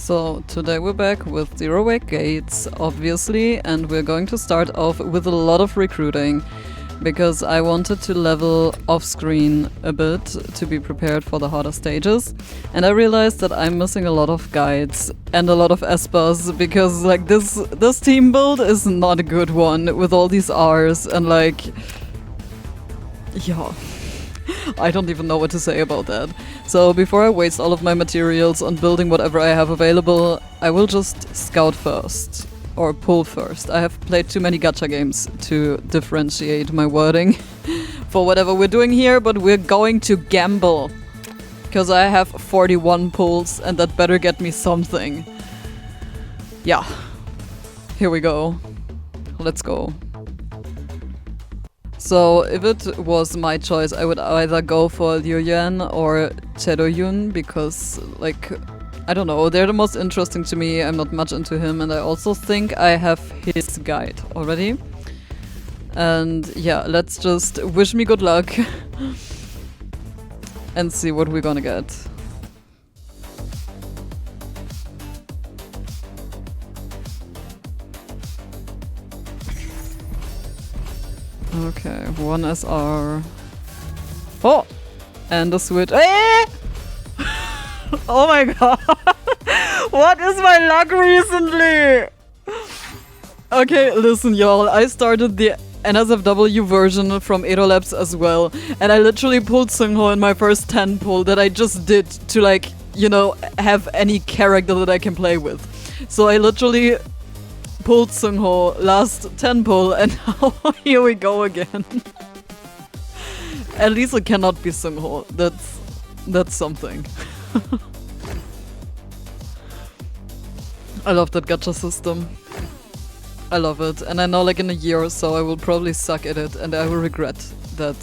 So today we're back with Zerowake GATES, obviously, and we're going to start off with a lot of recruiting because I wanted to level off screen a bit to be prepared for the harder stages, and I realized that I'm missing a lot of guides and a lot of espers because like this team build is not a good one with all these R's and like yeah. I don't even know what to say about that. So before I waste all of my materials on building whatever I have available, I will just scout first. Or pull first. I have played too many gacha games to differentiate my wording for whatever we're doing here, but we're going to gamble. Because I have 41 pulls and that better get me something. Yeah. Here we go. Let's go. So if it was my choice, I would either go for Liu Yan or Chedoyun because, like, I don't know, they're the most interesting to me. I'm not much into him, and I also think I have his guide already. And yeah, let's just wish me good luck and see what we're gonna get. Okay, 1 SR. Oh! And a switch. Eh! Oh my god! What is my luck recently? Okay, listen y'all, I started the NSFW version from Edo Labs as well, and I literally pulled Seong in my first 10 pull that I just did to, like, you know, have any character that I can play with. So I literally pulled Seong last 10 pull, and now here we go again. At least it cannot be Seong. That's something. I love that gacha system. I love it, and I know like in a year or so I will probably suck at it and I will regret that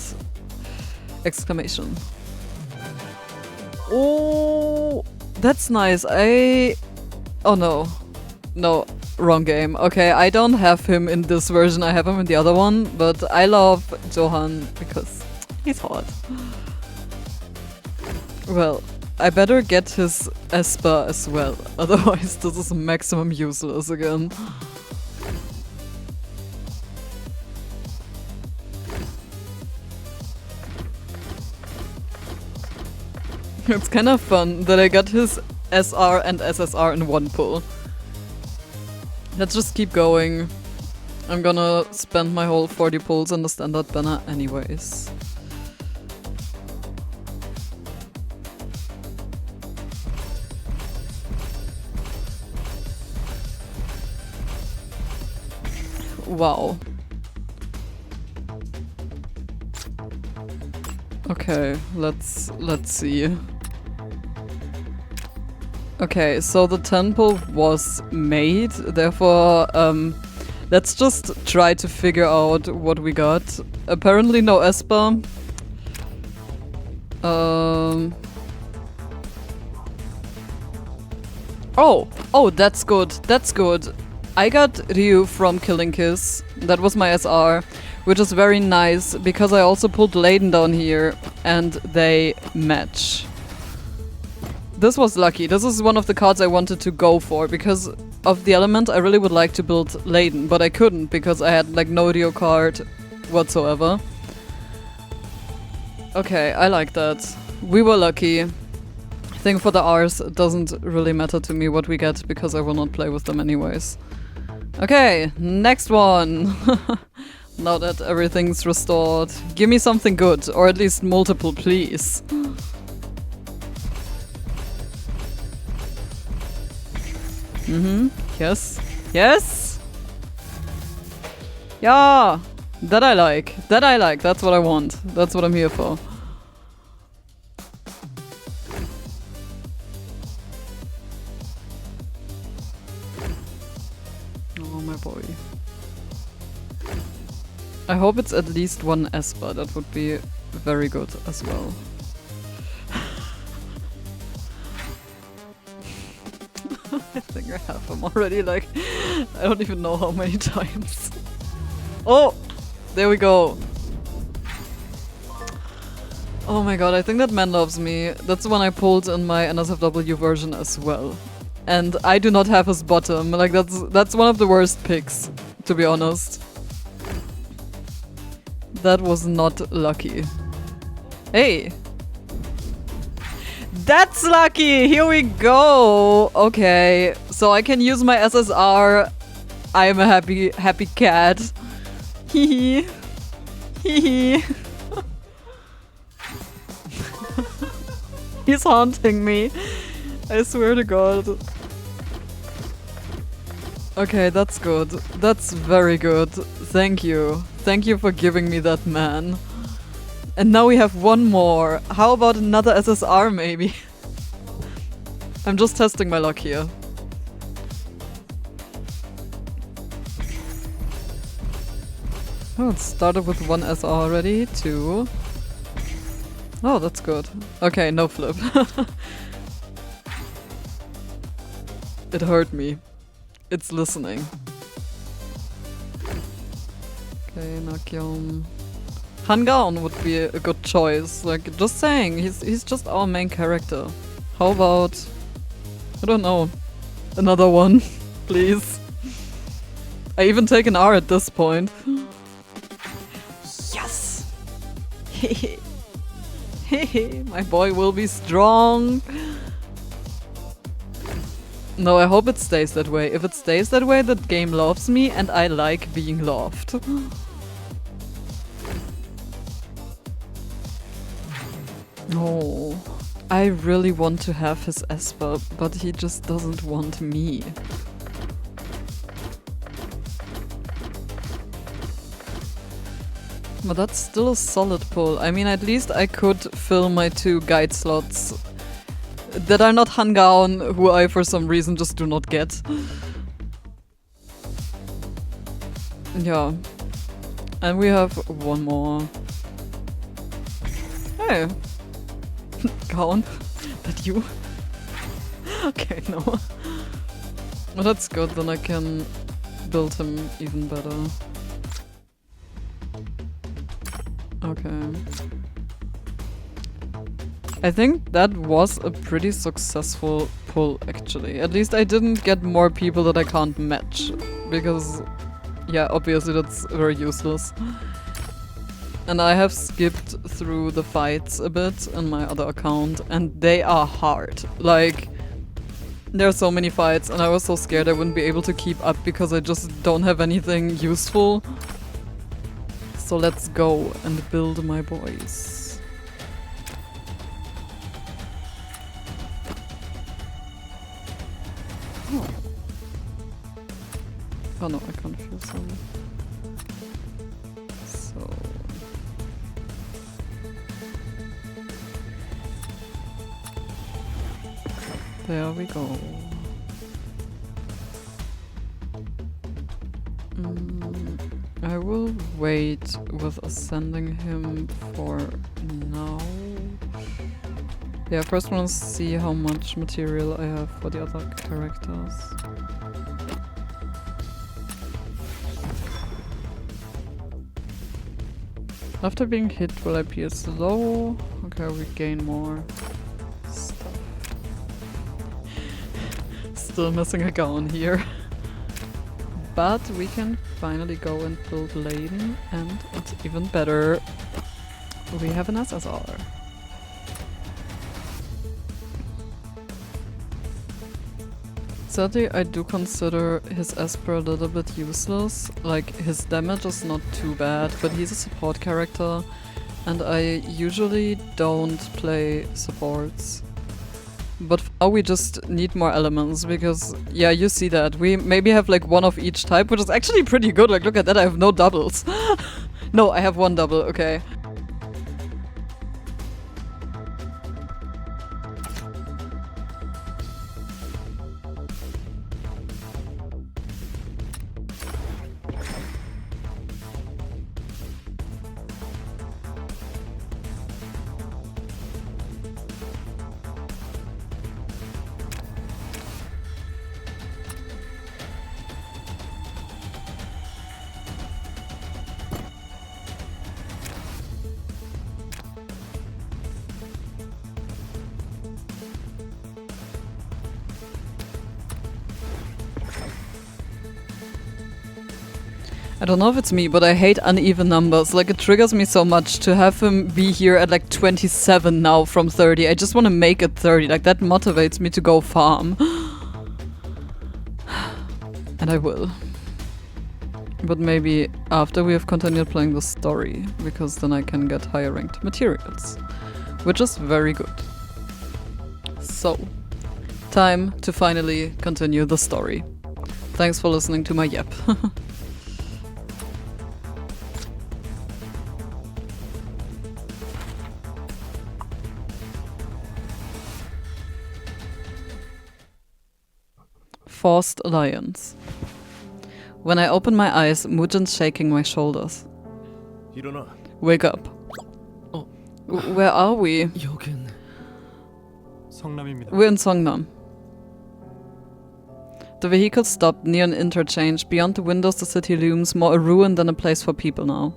exclamation. Oh, that's nice. Oh no. No, wrong game. Okay, I don't have him in this version, I have him in the other one, but I love Johan because he's hot. Well, I better get his Esper as well, otherwise this is maximum useless again. It's kind of fun that I got his SR and SSR in one pull. Let's just keep going. I'm gonna spend my whole 40 pulls on the standard banner anyways. Wow. Okay, let's see. Okay, so the 10 pull was made, therefore let's just try to figure out what we got. Apparently no Esper. Oh, that's good, that's good. I got Ryu from Killing Kiss, that was my SR, which is very nice because I also pulled Layden down here and they match. This was lucky. This is one of the cards I wanted to go for because of the element. I really would like to build Layden, but I couldn't because I had like no Ryu card whatsoever. Okay, I like that. We were lucky. I think for the R's it doesn't really matter to me what we get because I will not play with them anyways. Okay, next one. Now that everything's restored, give me something good, or at least multiple, please. Yes. Yes! Yeah! That I like. That I like. That's what I want. That's what I'm here for. Oh, my boy. I hope it's at least one Esper. That would be very good as well. I think I have him already, like, I don't even know how many times. Oh! There we go. Oh my god, I think that man loves me. That's the one I pulled in my NSFW version as well. and I do not have his bottom. Like, that's one of the worst picks, to be honest. That was not lucky. Hey! That's lucky! Here we go! Okay, so I can use my SSR. I am a happy cat. Hee hee. He's haunting me. I swear to God. Okay, that's good. That's very good. Thank you. Thank you for giving me that man. And now we have one more. How about another SSR maybe? I'm just testing my luck here. Oh, it started with one SR already. 2. Oh, that's good. Okay, no flip. It hurt me. It's listening. Okay, Nakyom. Han Gaon would be a good choice. Like, just saying, he's just our main character. How about... I don't know. Another one, please. I even take an R at this point. Yes! My boy will be strong. No, I hope it stays that way. If it stays that way, the game loves me and I like being loved. Oh, I really want to have his Esper, but he just doesn't want me. But that's still a solid pull. I mean, at least I could fill my 2 guide slots that are not Han Gaon, who I for some reason just do not get. Yeah. And we have one more. Hey. Gaon. That you? Okay, no. Well, that's good, then I can build him even better. Okay. I think that was a pretty successful pull, actually. At least I didn't get more people that I can't match. Because, yeah, obviously that's very useless. And I have skipped through the fights a bit on my other account, and they are hard. Like, there are so many fights, and I was so scared I wouldn't be able to keep up because I just don't have anything useful. So let's go and build my boys. Oh no, I can't feel some. So... there we go. I will wait with ascending him for now. Yeah, first I want to see how much material I have for the other characters. After being hit, will I appear slow? Okay, we gain more stuff. Still missing a gown here. But we can finally go and build Lane, and it's even better. We have an SSR. Sadly, I do consider his Esper a little bit useless. Like, his damage is not too bad, but he's a support character, and I usually don't play supports. But for now we just need more elements, because, yeah, you see that. We maybe have like one of each type, which is actually pretty good. Like, look at that, I have no doubles. No, I have one double, okay. I don't know if it's me, but I hate uneven numbers. Like, it triggers me so much to have him be here at like 27 now from 30. I just want to make it 30. Like, that motivates me to go farm. And I will. But maybe after we have continued playing the story, because then I can get higher ranked materials, which is very good. So, time to finally continue the story. Thanks for listening to my yep. Forced alliance. When I open my eyes, Mujin's shaking my shoulders. Wake up. Where are we? We're in Seongnam. The vehicle stopped near an interchange. Beyond the windows the city looms, more a ruin than a place for people now.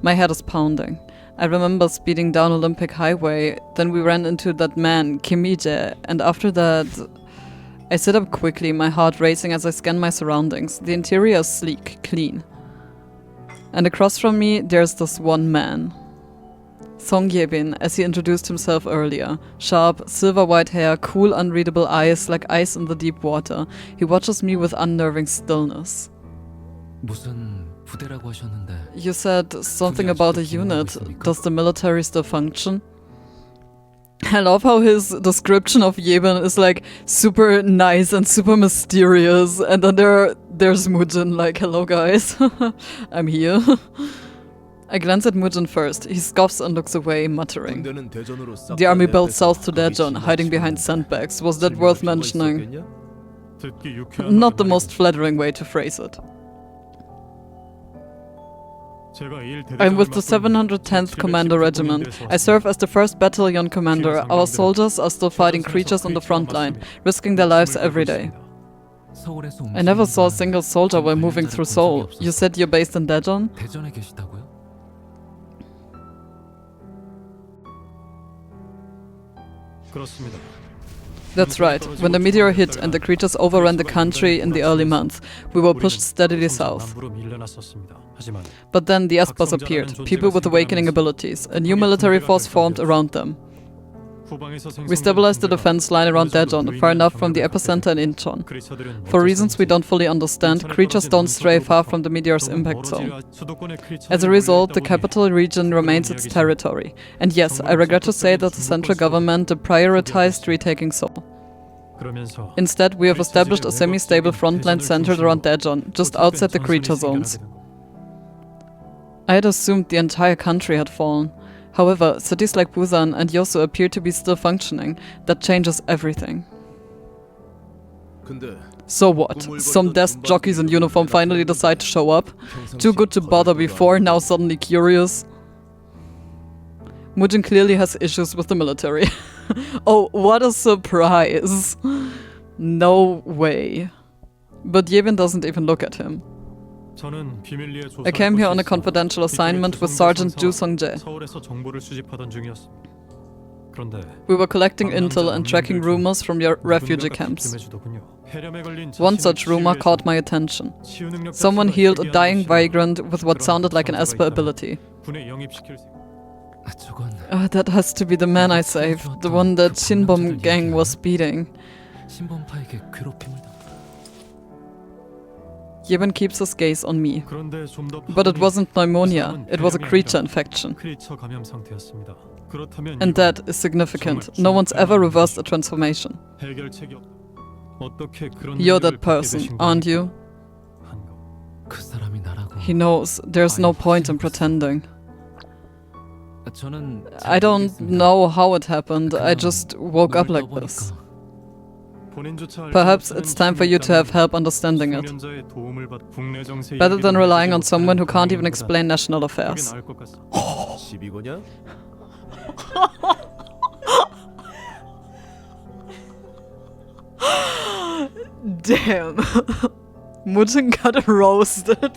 My head is pounding. I remember speeding down Olympic Highway, then we ran into that man, Kim Uijae, and after that... I sit up quickly, my heart racing as I scan my surroundings. The interior is sleek, clean. And across from me, there's this one man. Seong Yebin, as he introduced himself earlier. Sharp, silver-white hair, cool, unreadable eyes like ice in the deep water. He watches me with unnerving stillness. You said something about a unit. Does the military still function? I love how his description of Yebin is like super nice and super mysterious, and then there's Mujin like, hello guys, I'm here. I glance at Mujin first. He scoffs and looks away, muttering. The army built south to Daejeon, hiding behind sandbags. Was that worth mentioning? Not the most flattering way to phrase it. I'm with the 710th Commando Regiment. I serve as the 1st Battalion Commander. Our soldiers are still fighting creatures on the front line, risking their lives every day. I never saw a single soldier while moving through Seoul. You said you're based in Daejeon? That's right. When the meteor hit and the creatures overran the country in the early months, we were pushed steadily south. But then the Espas appeared, people with awakening abilities. A new military force formed around them. We stabilized the defense line around Daejeon, far enough from the epicenter in Incheon. For reasons we don't fully understand, creatures don't stray far from the meteor's impact zone. As a result, the capital region remains its territory. And yes, I regret to say that the central government deprioritized retaking Seoul. Instead, we have established a semi-stable frontline centered around Daejeon, just outside the creature zones. I had assumed the entire country had fallen. However, cities like Busan and Yosu appear to be still functioning. That changes everything. So what? Some desk jockeys in uniform finally decide to show up? Too good to bother before, now suddenly curious? Mujin clearly has issues with the military. Oh, what a surprise! No way. But Yebin doesn't even look at him. I came here on a confidential assignment with Sergeant Ju Sung-jae. We were collecting intel and tracking rumors from your refugee camps. One such rumor caught my attention. Someone healed a dying vagrant with what sounded like an Esper ability. That has to be the man I saved, the one that Shinbom gang was beating. Yebin keeps his gaze on me. But it wasn't pneumonia, it was a creature infection. And that is significant. No one's ever reversed a transformation. You're that person, aren't you? He knows. There's no point in pretending. I don't know how it happened. I just woke up like this. Perhaps it's time for you to have help understanding it. Better than relying on someone who can't even explain national affairs. Damn. Mujin got roasted.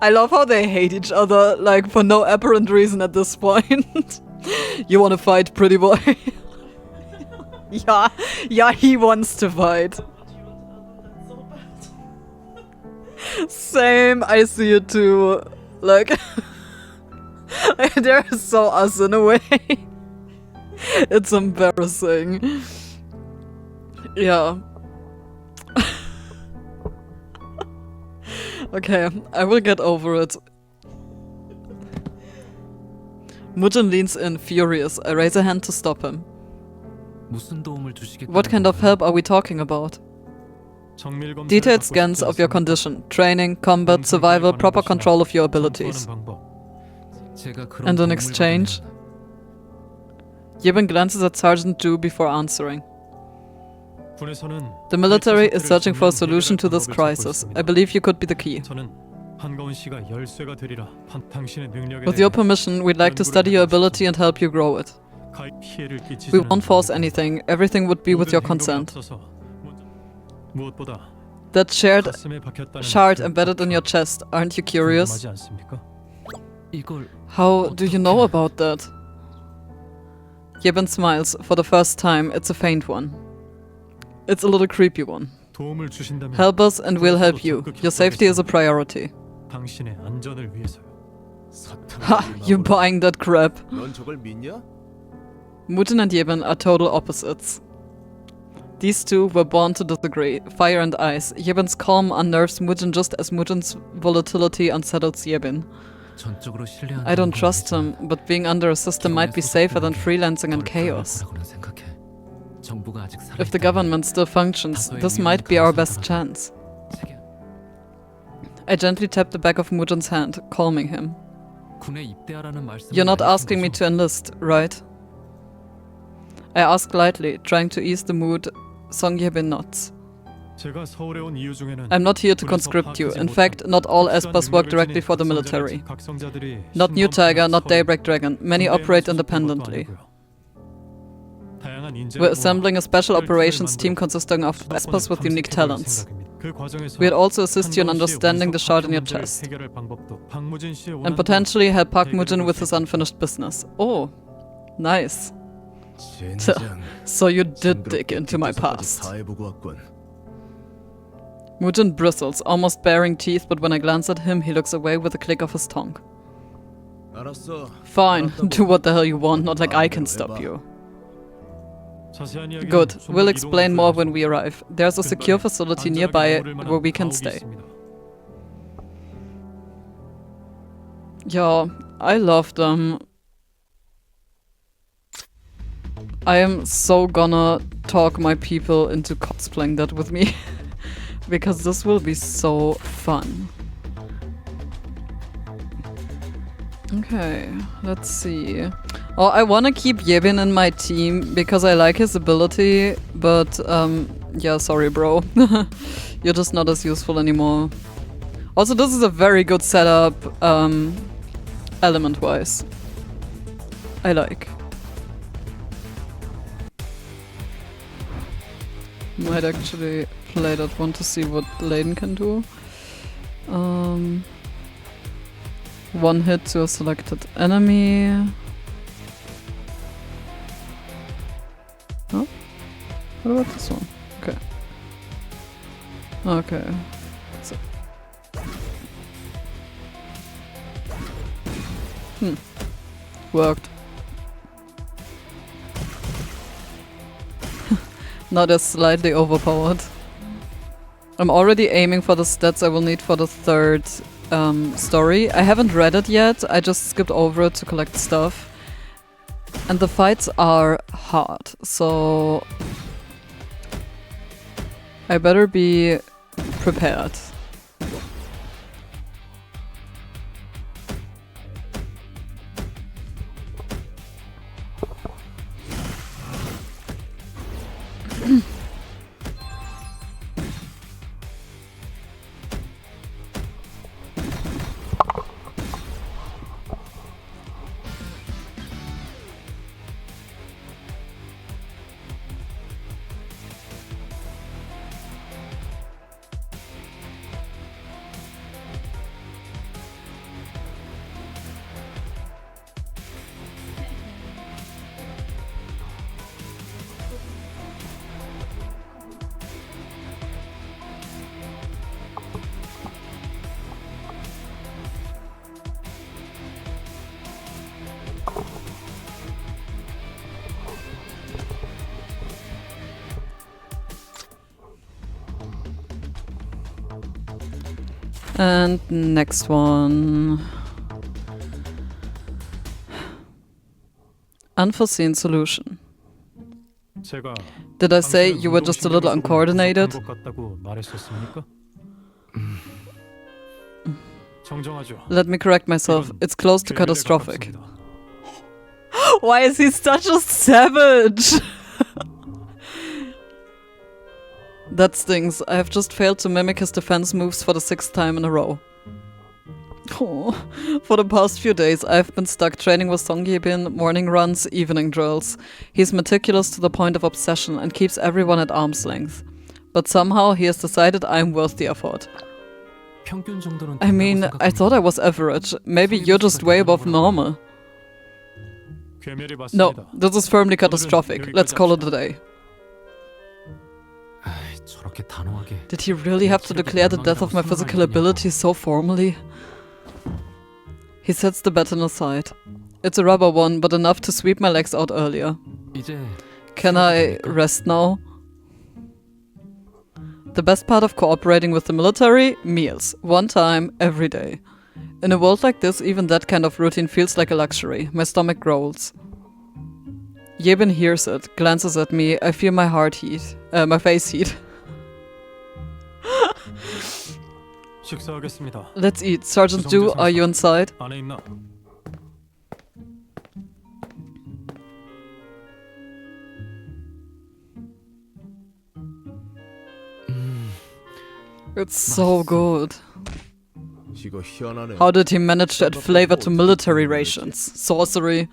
I love how they hate each other, like, for no apparent reason at this point. You wanna fight, pretty boy? Yeah, he wants to fight. Same, I see it too. Like, they're so us in a way. It's embarrassing. Yeah. Okay, I will get over it. Mujin leans in, furious. I raise a hand to stop him. What kind of help are we talking about? Detailed scans of your condition, training, combat, survival, proper control of your abilities. And in exchange? Yebin glances at Sergeant Ju before answering. The military is searching for a solution to this crisis. I believe you could be the key. With your permission, we'd like to study your ability and help you grow it. We won't force anything. Everything would be with your consent. That shard embedded in your chest, aren't you curious? How do you know about that? Yebin smiles. For the first time, it's a faint one. It's a little creepy one. Help us and we'll help you. Your safety is a priority. Ha! You're buying that crap. Mujin and Yebin are total opposites. These two were born to disagree. Fire and ice. Yebin's calm unnerves Mujin just as Mujin's volatility unsettles Yebin. I don't trust him, but being under a system might be safer than freelancing in chaos. If the government still functions, this might be our best chance. I gently tap the back of Mujin's hand, calming him. You're not asking me to enlist, right? I ask lightly, trying to ease the mood. Seong Yebin nods. I'm not here to conscript you. In fact, not all espers work directly for the military. Not New Tiger, not Daybreak Dragon. Many operate independently. We're assembling a special operations team consisting of espers with unique talents. We'd also assist you in understanding the shard in your chest. And potentially help Park Mujin with his unfinished business. Oh, nice. So you did dig into my past. Mujin bristles, almost baring teeth, but when I glance at him, he looks away with a click of his tongue. Fine, do what the hell you want, not like I can stop you. Good, we'll explain more when we arrive. There's a secure facility nearby where we can stay. Yeah, I love them. I am so gonna talk my people into cosplaying that with me. Because this will be so fun. Okay, let's see. Oh, I wanna keep Yebin in my team because I like his ability, but yeah, sorry bro. You're just not as useful anymore. Also, this is a very good setup, element-wise. I like. Might actually play that one to see what Layden can do. One hit to a selected enemy. Oh, what about this one? Okay. Okay. So. Worked. Now they're slightly overpowered. I'm already aiming for the stats I will need for the third story. I haven't read it yet, I just skipped over it to collect stuff. And the fights are hard, so I better be prepared. And next one. Unforeseen solution. Did I say you were just a little uncoordinated? Let me correct myself. It's close to catastrophic. Why is he such a savage? That stings. I have just failed to mimic his defense moves for the 6th time in a row. Oh. For the past few days, I've been stuck training with Seong Yebin, morning runs, evening drills. He's meticulous to the point of obsession and keeps everyone at arm's length. But somehow he has decided I'm worth the effort. I mean, I thought I was average. Maybe you're just way above normal. No, this is firmly catastrophic. Let's call it a day. Did he really have to declare the death of my physical ability so formally? He sets the baton aside. It's a rubber one, but enough to sweep my legs out earlier. Can I rest now? The best part of cooperating with the military? Meals. 1 time, every day. In a world like this, even that kind of routine feels like a luxury. My stomach growls. Yebin hears it, glances at me. I feel my heart heat. My face heat. Let's eat. Sergeant Ju, are you inside? It's so good. How did he manage to add flavor to military rations? Sorcery.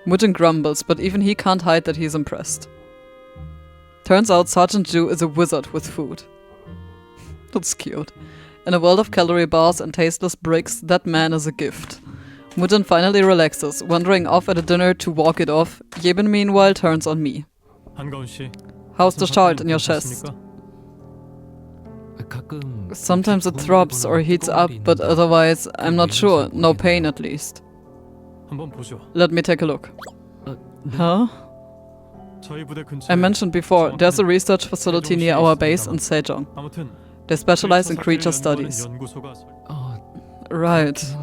Mujin grumbles, but even he can't hide that he's impressed. Turns out Sergeant Ju is a wizard with food. That's cute. In a world of calorie bars and tasteless bricks, that man is a gift. Mujin finally relaxes, wandering off at a dinner to walk it off. Yebin meanwhile turns on me. How's the shard in your chest? Sometimes it throbs or heats up, but otherwise, I'm not sure. No pain at least. Let me take a look. Huh? I mentioned before, there's a research facility near our base in Sejong. They specialize in creature studies. Right.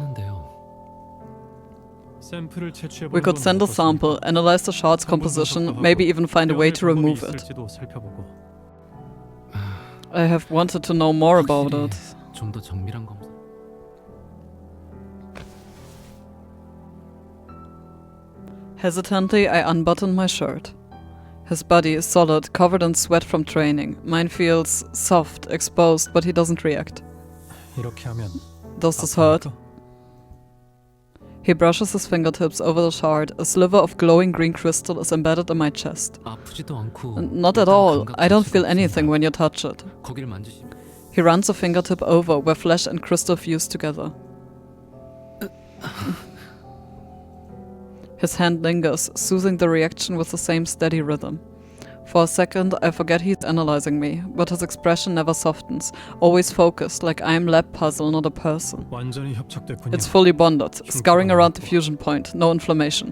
We could send a sample, analyze the shard's composition, maybe even find a way to remove it. I have wanted to know more about it. Hesitantly, I unbutton my shirt. His body is solid, covered in sweat from training. Mine feels soft, exposed, but he doesn't react. Does this hurt? He brushes his fingertips over the shard. A sliver of glowing green crystal is embedded in my chest. Not at all. I don't feel anything when you touch it. He runs a fingertip over where flesh and crystal fuse together. His hand lingers, soothing the reaction with the same steady rhythm. For a second, I forget he's analyzing me, but his expression never softens, always focused, like I'm lab puzzle, not a person. It's fully bonded, scouring around the fusion point, no inflammation.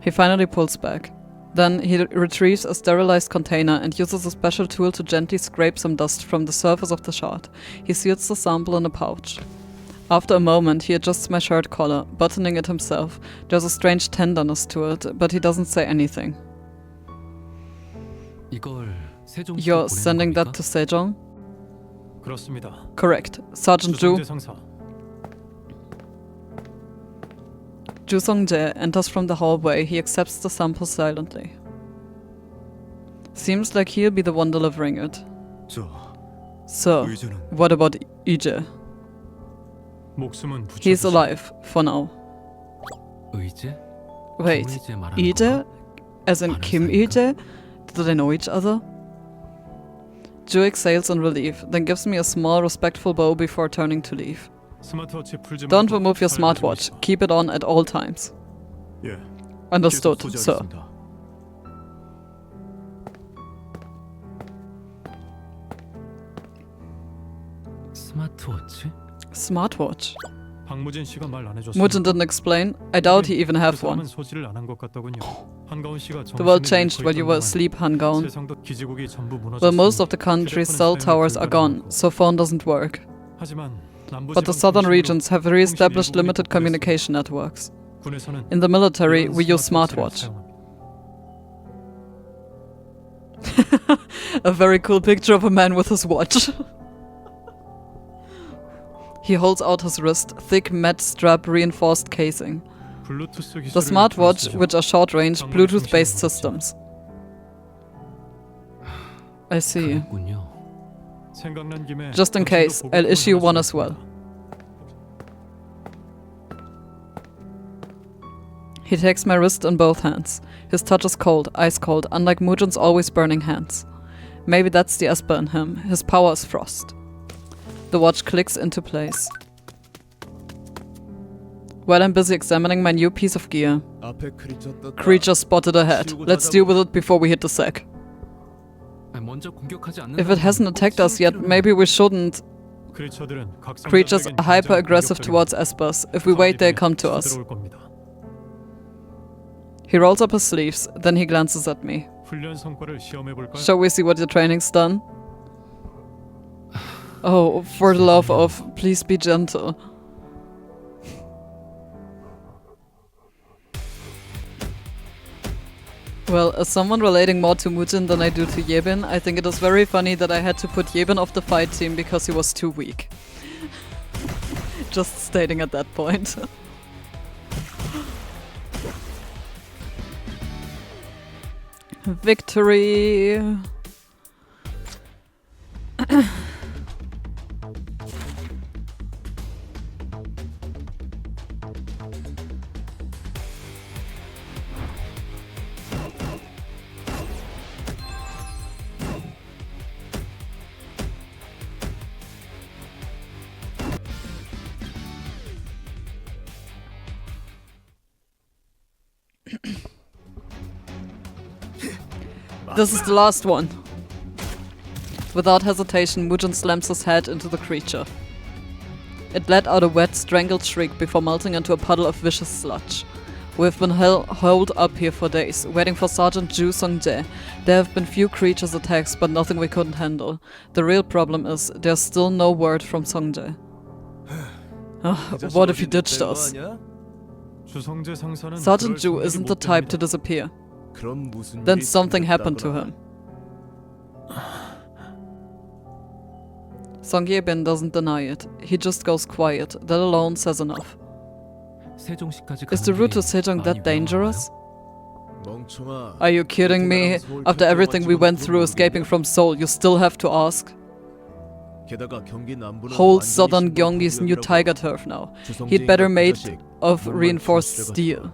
He finally pulls back. Then he retrieves a sterilized container and uses a special tool to gently scrape some dust from the surface of the shard. He seals the sample in a pouch. After a moment, he adjusts my shirt collar, buttoning it himself. There's a strange tenderness to it, but he doesn't say anything. You're sending that to Sejong? Correct. Sergeant Ju. Ju Song-jae enters from the hallway. He accepts the sample silently. Seems like he'll be the one delivering it. So, what about Uijae? He's alive, for now. Wait, Uijae? As in Kim Uijae? Do they know each other? Ju exhales in relief, then gives me a small, respectful bow before turning to leave. Don't remove your smartwatch. Keep it on at all times. Understood, sir. Smartwatch? Mujin didn't explain. I doubt he even had one. The world changed while you were asleep, Han Gaon. Well, most of the country's cell towers are gone, so phone doesn't work. But the southern regions have re-established limited communication networks. In the military, we use smartwatch. A very cool picture of a man with his watch. He holds out his wrist, thick matte strap reinforced casing. The smartwatch, which are short-range, Bluetooth-based systems. I see. Just in case, I'll issue one as well. He takes my wrist in both hands. His touch is cold, ice cold, unlike Mujin's always burning hands. Maybe that's the Esper in him. His power is frost. The watch clicks into place. While I'm busy examining my new piece of gear. Creature spotted ahead. Let's deal with it before we hit the sack. If it hasn't attacked us yet, maybe we shouldn't. Creatures are hyper-aggressive towards Espers. If we wait, they'll come to us. He rolls up his sleeves, then he glances at me. Shall we see what your training's done? Oh, for the love of, please be gentle. Well, as someone relating more to Mujin than I do to Yebin, I think it is very funny that I had to put Yebin off the fight team because he was too weak. Just stating at that point. Victory! This is the last one. Without hesitation, Mujin slams his head into the creature. It let out a wet, strangled shriek before melting into a puddle of vicious sludge. We've been holed up here for days, waiting for Sergeant Ju Seong-jae. There have been few creatures attacks, but nothing we couldn't handle. The real problem is, there's still no word from Seong-jae. What if he ditched us? Sergeant Ju isn't the type to disappear. Then something happened to him. Seong Yebin doesn't deny it. He just goes quiet. That alone says enough. Is the route to Sejong that dangerous? Are you kidding me? After everything we went through escaping from Seoul, you still have to ask? Whole southern Gyeonggi's new tiger turf now. He'd better made of reinforced steel.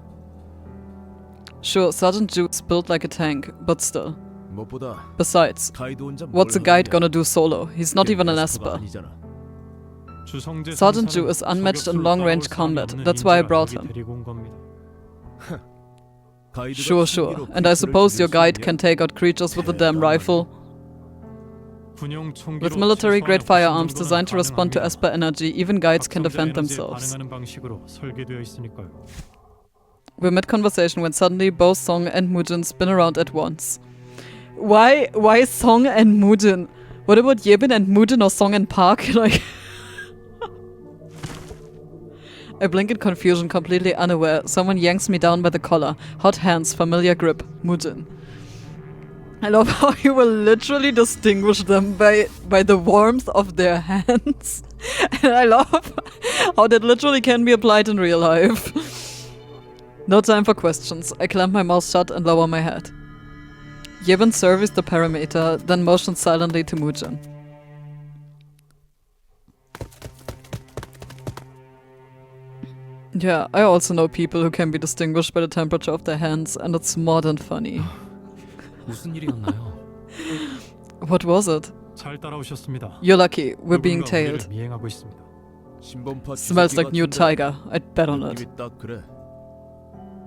Sure, Sergeant Ju is built like a tank, but still. Besides, what's a guide gonna do solo? He's not even an Esper. Sergeant Ju is unmatched in long-range combat, that's why I brought him. Sure. And I suppose your guide can take out creatures with a damn rifle? With military-grade firearms designed to respond to Esper energy, even guides can defend themselves. We're mid-conversation when suddenly both Song and Mujin spin around at once. Why Song and Mujin? What about Yebin and Mujin or Song and Park? Like... I blink in confusion, completely unaware. Someone yanks me down by the collar. Hot hands, familiar grip. Mujin. I love how you will literally distinguish them by the warmth of their hands. And I love how that literally can be applied in real life. No time for questions. I clamp my mouth shut and lower my head. Yebin surveys the perimeter, then motions silently to Mujin. Yeah, I also know people who can be distinguished by the temperature of their hands, and it's more than funny. What was it? You're lucky, we're being tailed. Smells like new tiger, I'd bet on it.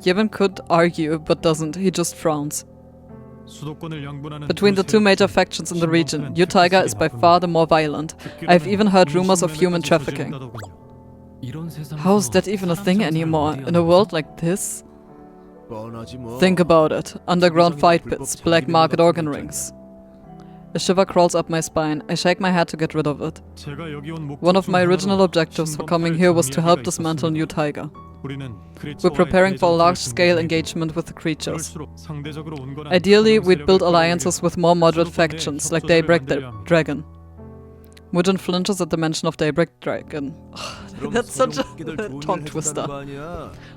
Yebin could argue, but doesn't, he just frowns. Between the two major factions in the region, New Tiger is by far the more violent. I've even heard rumors of human trafficking. How is that even a thing anymore in a world like this? Think about it. Underground fight pits, black market organ rings. A shiver crawls up my spine. I shake my head to get rid of it. One of my original objectives for coming here was to help dismantle New Tiger. We're preparing for a large-scale engagement with the creatures. Ideally, we'd build alliances with more moderate factions, like Daybreak Dragon. Mujin flinches at the mention of Daybreak Dragon. That's such a tongue twister.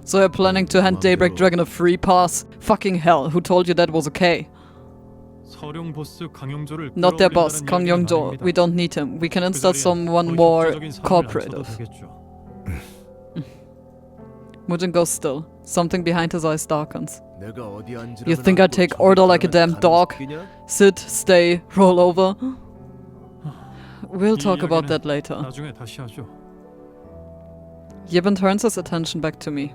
So you're planning to hand Daybreak Dragon a free pass? Fucking hell, who told you that was okay? Not their boss, Kang Yong-jo. We don't need him. We can install someone more cooperative. Mujin goes still. Something behind his eyes darkens. You think I'd take order like a damn dog? Sit, stay, roll over? We'll talk about that later. Yebin turns his attention back to me.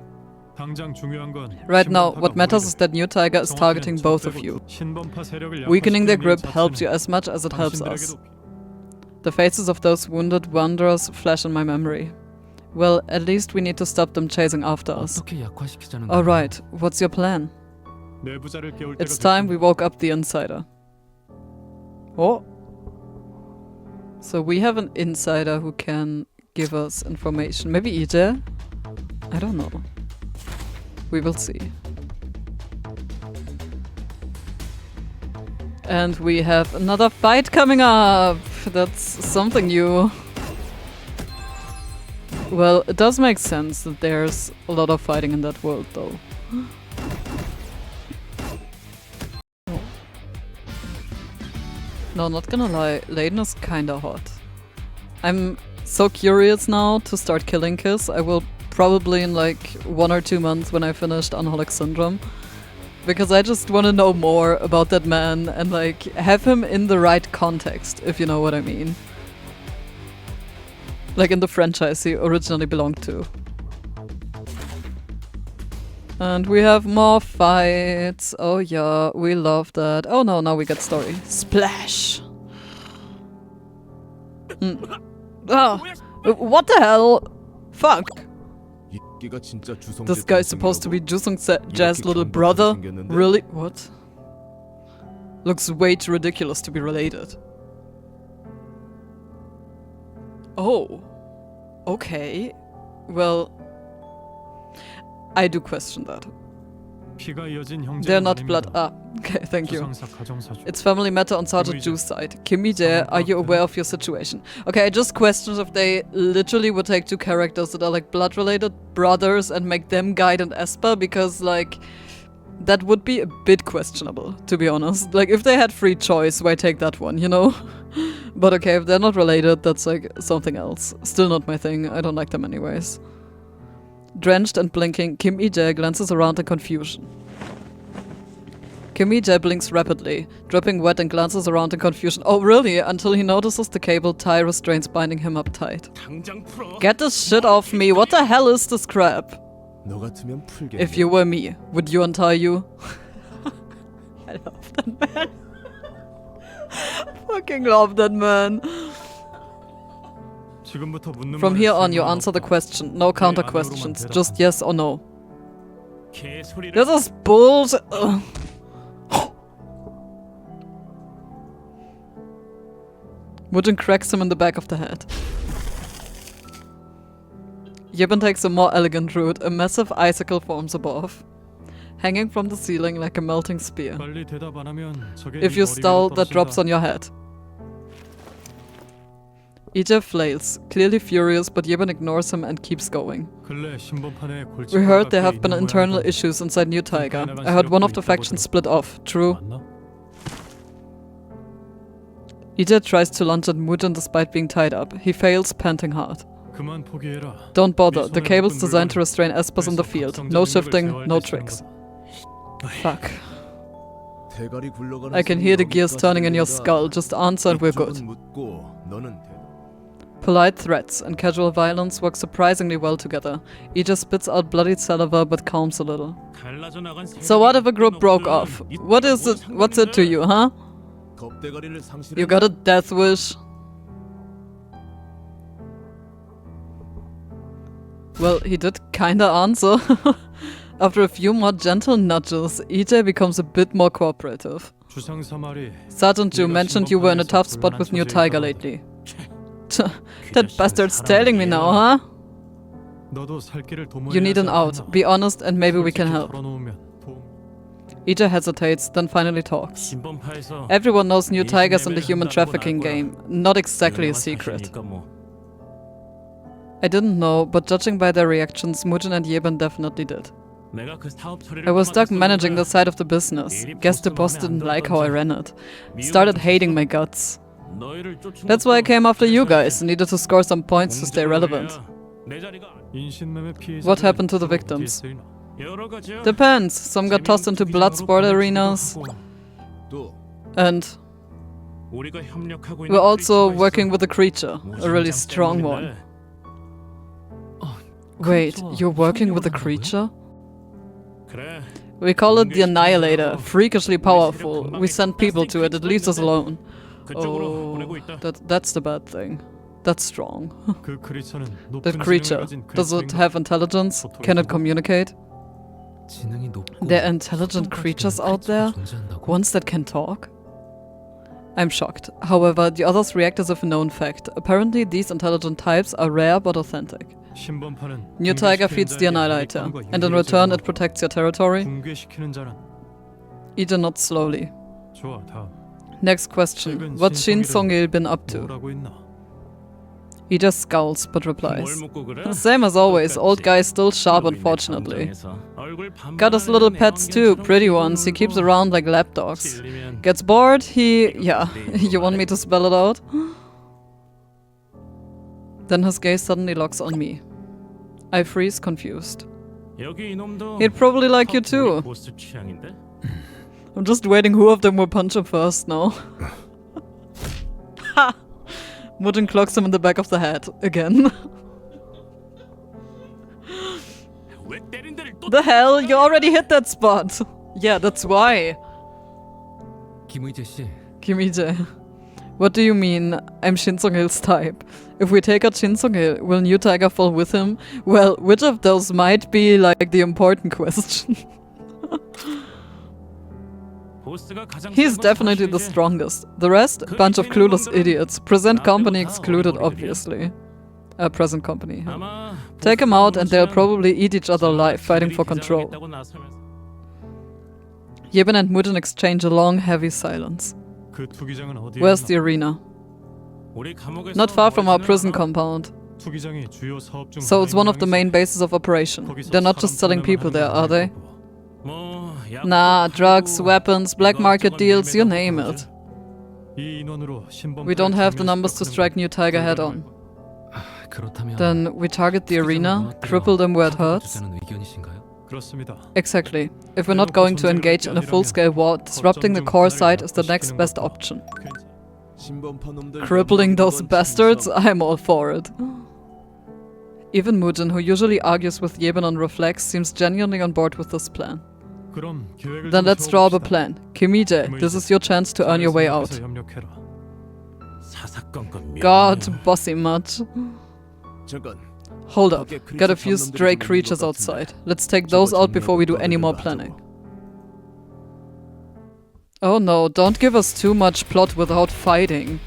Right now, what matters is that New Tiger is targeting both of you. Weakening their grip helps you as much as it helps us. The faces of those wounded wanderers flash in my memory. Well, at least we need to stop them chasing after us. Alright, what's your plan? It's time we woke up the insider. Oh. So we have an insider who can give us information. Maybe Uijae? I don't know. We will see. And we have another fight coming up! That's something new. Well, it does make sense that there's a lot of fighting in that world, though. Oh. No, not gonna lie, Layden is kinda hot. I'm so curious now to start killing Kiss. I will probably in like 1 or 2 months when I finished Unholic Syndrome. Because I just want to know more about that man and like have him in the right context, if you know what I mean. Like in the franchise he originally belonged to. And we have more fights. Oh yeah, we love that. Oh no, now we get story. Splash! Ah, what the hell? Fuck! This guy's supposed to be Jusung Jae's little brother? Really? What? Looks way too ridiculous to be related. Oh. Okay. Well, I do question that. They're not blood. Ah, okay, thank you. It's family matter on Sergeant Ju's side. Kim Uijae, are you aware of your situation? Okay, I just questioned if they literally would take 2 characters that are like blood-related brothers and make them Guide and Esper, because like that would be a bit questionable, to be honest. Like if they had free choice, why take that one, you know? But okay, if they're not related, that's like something else. Still not my thing. I don't like them anyways. Drenched and blinking, Kim Uijae glances around in confusion. Kim Uijae blinks rapidly, dripping wet and glances around in confusion. Oh really? Until he notices the cable tie restraints binding him up tight. Get this shit off me! What the hell is this crap? If you were me, would you untie you? I love that man. Fucking love that man. From here on, you answer the question. No counter questions. Just yes or no. This is bullshit. Mujin cracks him in the back of the head. Yebin takes a more elegant route. A massive icicle forms above, hanging from the ceiling like a melting spear. If you stall, that drops on your head. Uijae flails, clearly furious, but Yebin ignores him and keeps going. We heard there have been internal issues inside New Tiger. I heard one of the factions split off. True? Uijae tries to lunge at Mujin despite being tied up. He fails, panting hard. Don't bother. The cable's designed to restrain Espers in the field. No shifting, no tricks. Fuck. I can hear the gears turning in your skull. Just answer and we're good. Polite threats and casual violence work surprisingly well together. Uijae spits out bloodied saliva but calms a little. So what if a group broke off? What is it? What's it to you, huh? You got a death wish? Well, he did kinda answer. After a few more gentle nudges, EJ becomes a bit more cooperative. Sergeant Ju mentioned you were in a tough spot with New Tiger lately. That bastard's tailing me now, huh? You need an out. Be honest and maybe we can help. EJ hesitates, then finally talks. Everyone knows New Tiger's in the human trafficking game. Not exactly a secret. I didn't know, but judging by their reactions, Mujin and Yebin definitely did. I was stuck managing the side of the business. Guess the boss didn't like how I ran it. Started hating my guts. That's why I came after you guys, needed to score some points to stay relevant. What happened to the victims? Depends. Some got tossed into blood sport arenas. And we're also working with a creature, a really strong one. Wait, you're working with a creature? We call it the Annihilator, freakishly powerful. We send people to it, it leaves us alone. Oh, that's the bad thing. That's strong. That creature, does it have intelligence? Can it communicate? There are intelligent creatures out there? Ones that can talk? I'm shocked. However, the others react as if a known fact. Apparently, these intelligent types are rare but authentic. New Tiger feeds the Annihilator, and in return it protects your territory. EJ nods slowly. Next question. What's Seong Yebin up to? EJ scowls, but replies. Same as always, old guy still sharp unfortunately. Got his little pets too, pretty ones, he keeps around like lapdogs. Gets bored, yeah, you want me to spell it out? Then his gaze suddenly locks on me. I freeze, confused. He'd probably like you too. I'm just waiting who of them will punch him first now. Ha! Mujin clocks him in the back of the head, again. The hell? You already hit that spot! Yeah, that's why. Kim Uijae. What do you mean, I'm Shin Song-il's type? If we take out Shin Song-il, will New Tiger fall with him? Well, which of those might be, like, the important question? He's definitely the strongest. The rest, bunch of clueless idiots. Present company excluded, obviously. Present company. Take him out and they'll probably eat each other alive, fighting for control. Yebin and Mujin exchange a long, heavy silence. Where's the arena? Not far from our prison compound. So it's one of the main bases of operation. They're not just selling people there, are they? Nah, drugs, weapons, black market deals, you name it. We don't have the numbers to strike New Tiger head on. Then we target the arena, cripple them where it hurts? Exactly. If we're not going to engage in a full-scale war, disrupting the core site is the next best option. Crippling those bastards? I'm all for it. Even Mujin, who usually argues with Yebin on reflex, seems genuinely on board with this plan. Then let's draw up a plan. Kim Uijae, this is your chance to earn your way out. God, bossy much. Hold up, got a few stray creatures outside. Let's take those out before we do any more planning. Oh no, don't give us too much plot without fighting.